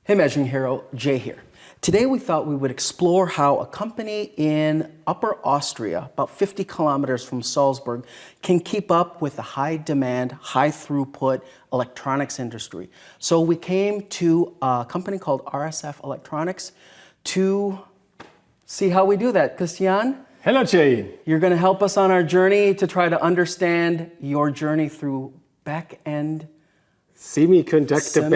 Hey Measuring Hero, Jay here. Today we thought we would explore how a company in Upper Austria, about 50 kilometers from Salzburg, can keep up with the high demand, high throughput electronics industry. So we came to a company called RSF Elektronik to see how we do that. Christian? Hello Jay. You're going to help us on our journey to try to understand your journey through back-end Semiconductor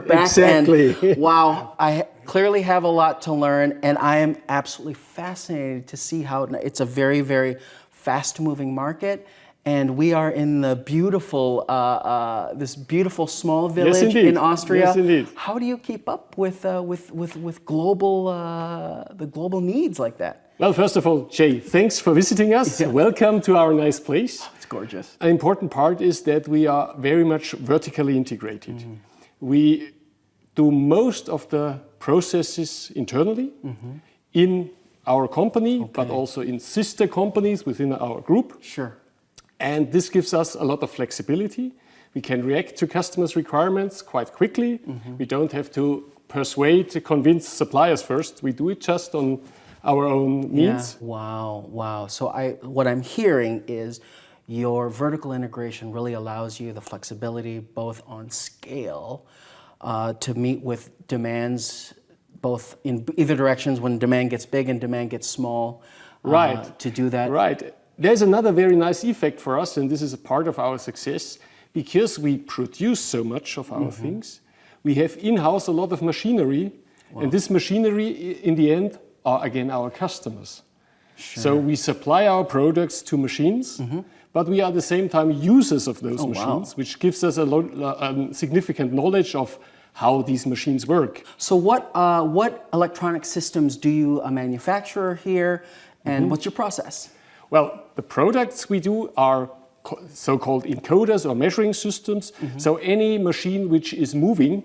back-end. Exactly. Wow, I clearly have a lot to learn, and I am absolutely fascinated to see how it's a very, very fast-moving market. And we are in the beautiful, this beautiful small village in Austria. Yes, indeed. How do you keep up with global, the global needs like that? Well, first of all, Jay, thanks for visiting us. Yeah. Welcome to our nice place. It's gorgeous. An important part is that we are very much vertically integrated. We do most of the processes internally in our company, but also in sister companies within our group. Sure. And this gives us a lot of flexibility. We can react to customers' requirements quite quickly. We don't have to persuade, convince suppliers first. We do it just on our own means. Yeah. Wow, wow. So what I'm hearing is your vertical integration really allows you the flexibility both on scale to meet with demands both in either directions when demand gets big and demand gets small. Right. To do that. Right. There's another very nice effect for us, and this is a part of our success. Because we produce so much of our things, we have in-house a lot of machinery, and this machinery in the end are again our customers. Sure. So we supply our products to machines, but we are at the same time users of those machines, which gives us a significant knowledge of how these machines work. So what electronic systems do you manufacture here, and what's your process? Well, the products we do are so-called encoders or measuring systems. So any machine which is moving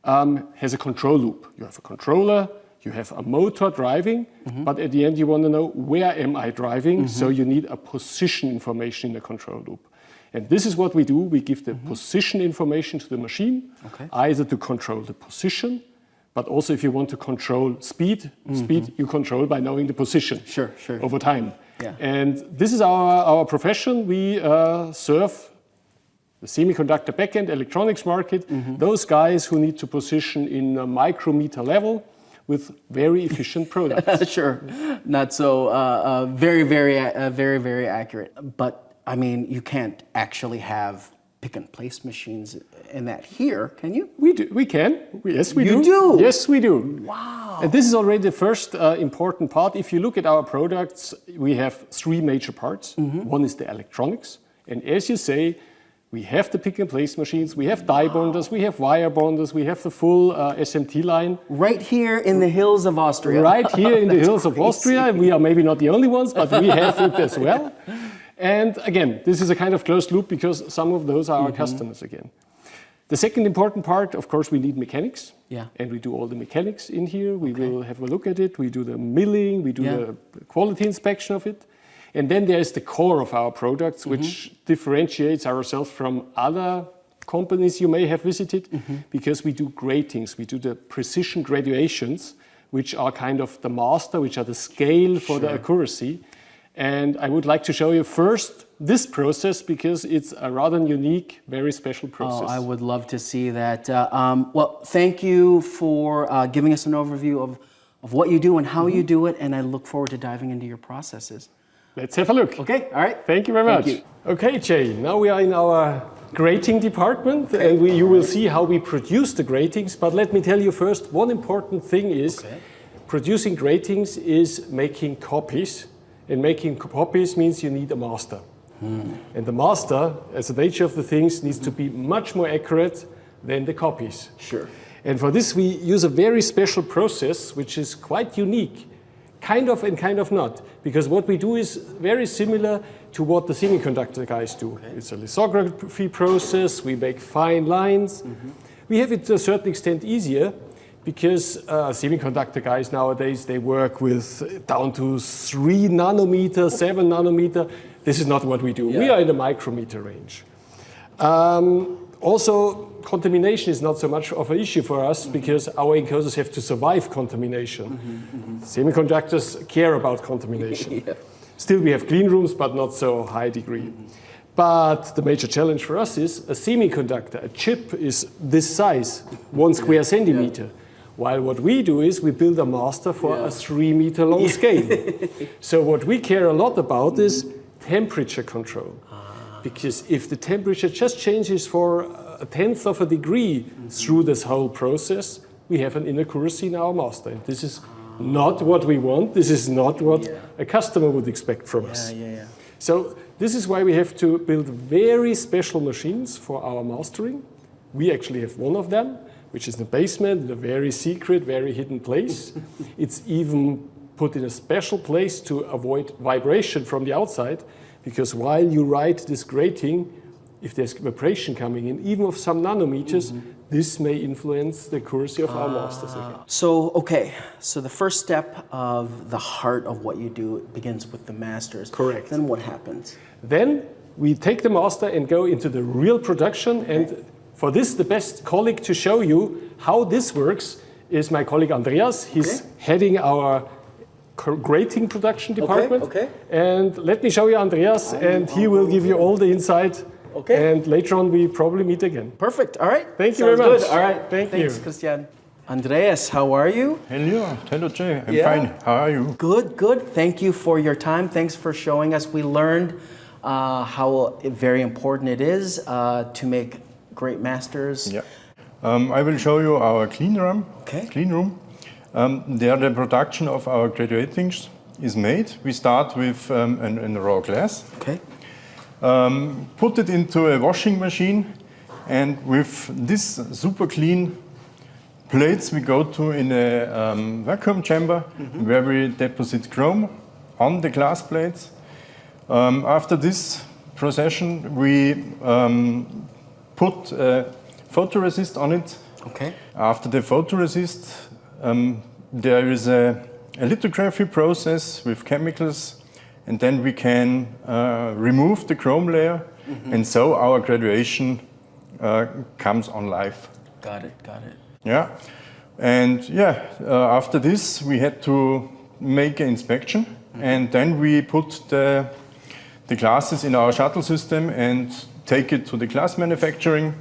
has a control loop. You have a controller, you have a motor driving, but at the end you want to know where am I driving, so you need a position information in the control loop. And this is what we do. We give the position information to the machine, either to control the position, but also if you want to control speed, speed you control by knowing the position over time. Yeah. And this is our profession. We serve the semiconductor backend electronics market, those guys who need to position in a micrometer level with very efficient products. Sure, not so very accurate. But I mean, you can't actually have pick and place machines in that here, can you? We do. We can. Yes, we do. You do? Yes, we do. Wow. And this is already the first important part. If you look at our products, we have three major parts. One is the electronics. And as you say, we have the pick and place machines, we have die bonders, we have wire bonders, we have the full SMT line. Right here in the hills of Austria. Right here in the hills of Austria. We are maybe not the only ones, but we have it as well. And again, this is a kind of closed loop because some of those are our customers again. The second important part, of course, we need mechanics. Yeah. And we do all the mechanics in here. We will have a look at it. We do the milling, we do the quality inspection of it. And then there is the core of our products, which differentiates ourselves from other companies you may have visited, because we do gratings. We do the precision graduations, which are kind of the master, which are the scale for the accuracy. And I would like to show you first this process because it's a rather unique, very special process. Oh, I would love to see that. Well, thank you for giving us an overview of what you do and how you do it, and I look forward to diving into your processes. Let's have a look. Okay, all right. Thank you very much. Thank you. Okay, Jay, now we are in our grating department, and you will see how we produce the gratings. But let me tell you first, one important thing is producing gratings is making copies. And making copies means you need a master. And the master, as the nature of the things, needs to be much more accurate than the copies. Sure. And for this, we use a very special process, which is quite unique. Kind of and kind of not. Because what we do is very similar to what the semiconductor guys do. It's a lithography process. We make fine lines. We have it to a certain extent easier because semiconductor guys nowadays, they work with down to 3 nanometer, 7 nanometer. This is not what we do. We are in the micrometer range. Also, contamination is not so much of an issue for us because our encoders have to survive contamination. Semiconductors care about contamination. Yeah. Still, we have clean rooms, but not so high degree. But the major challenge for us is a semiconductor. A chip is this size, 1 square centimeter. While what we do is we build a master for a 3-meter long scale. So what we care a lot about is temperature control. Because if the temperature just changes for a tenth of a degree through this whole process, we have an inaccuracy in our master. And this is not what we want. This is not what a customer would expect from us. So this is why we have to build very special machines for our mastering. We actually have one of them, which is in the basement, in a very secret, very hidden place. It's even put in a special place to avoid vibration from the outside, because while you write this grating, if there's vibration coming in, even of some nanometers, this may influence the accuracy of our masters again. So, okay, so the first step of the heart of what you do begins with the masters. Correct. Then what happens? Then we take the master and go into the real production. And for this, the best colleague to show you how this works is my colleague Andreas. He's heading our grating production department. And let me show you Andreas, and he will give you all the insight. And later on, we probably meet again. Perfect. All right. Thank you very much. Good. All right. Thanks, you. Christian. Andreas, how are you? Hello, Jay. I'm fine. How are you? Good, good. Thank you for your time. Thanks for showing us. We learned how very important it is to make great masters. Yeah. I will show you our clean room. Okay. There the production of our gratings is made. We start with a raw glass. Okay. Put it into a washing machine, and with this super clean plates we go to in a vacuum chamber where we deposit chrome on the glass plates. After this procession we put photoresist on it. Okay. After the photoresist there is a lithography process with chemicals, and then we can remove the chrome layer, and so our graduation comes on live. Got it. Yeah, and after this we had to make an inspection, and then we put the glasses in our shuttle system and take it to the glass manufacturing,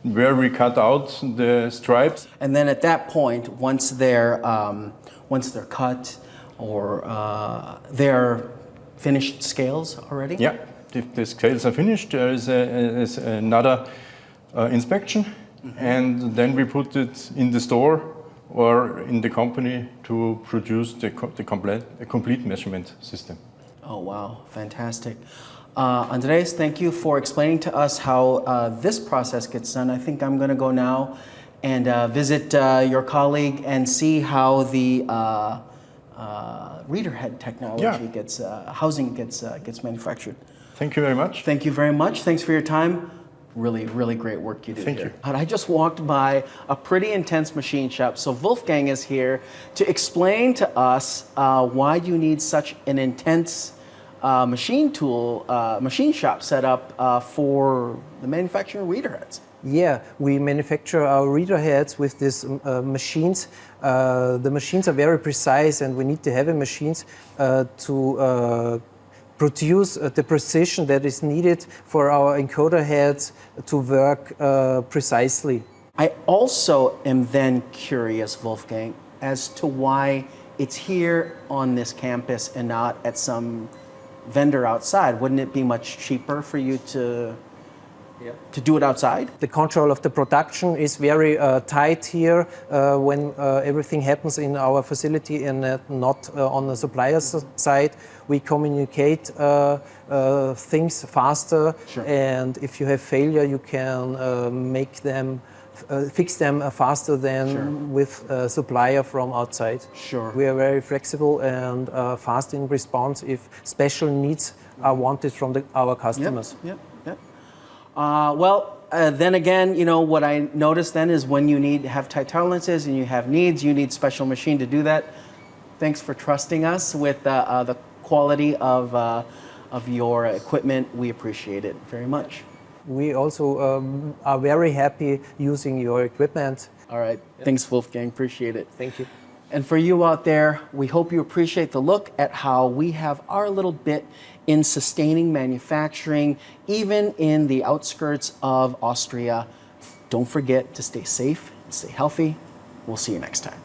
where we cut out the stripes. And then at that point, once they're cut or they're finished scales already? Yeah, if the scales are finished, there is another inspection, and then we put it in the store or in the company to produce the complete measurement system. Oh, wow, fantastic. Andreas, thank you for explaining to us how this process gets done. I think I'm going to go now and visit your colleague and see how the reader head technology gets, housing gets manufactured. Thank you very much. Thank you very much. Thanks for your time. Really, really great work you do Thank here. you. And I just walked by a pretty intense machine shop. So Wolfgang is here to explain to us why you need such an intense machine shop set up for the manufacturing of reader heads. Yeah, we manufacture our reader heads with these machines. The machines are very precise, and we need the heavy machines to produce the precision that is needed for our encoder heads to work precisely. I also am then curious, Wolfgang, as to why it's here on this campus and not at some vendor outside. Wouldn't it be much cheaper for you to do it outside? The control of the production is very tight here when everything happens in our facility and not on the supplier's side. We communicate things faster, and if you have failure, you can fix them faster than with a supplier from outside. Sure. We are very flexible and fast in response if special needs are wanted from our customers. Yep. Then again, you know, what I noticed then is when you have tight tolerances and you have needs, you need special machine to do that. Thanks for trusting us with the quality of your equipment. We appreciate it very much. we also are very happy using your equipment. All right. Thanks, Wolfgang. Appreciate it. Thank you. And for you out there, we hope you appreciate the look at how we have our little bit in sustaining manufacturing, even in the outskirts of Austria. Don't forget to stay safe and stay healthy. We'll see you next time.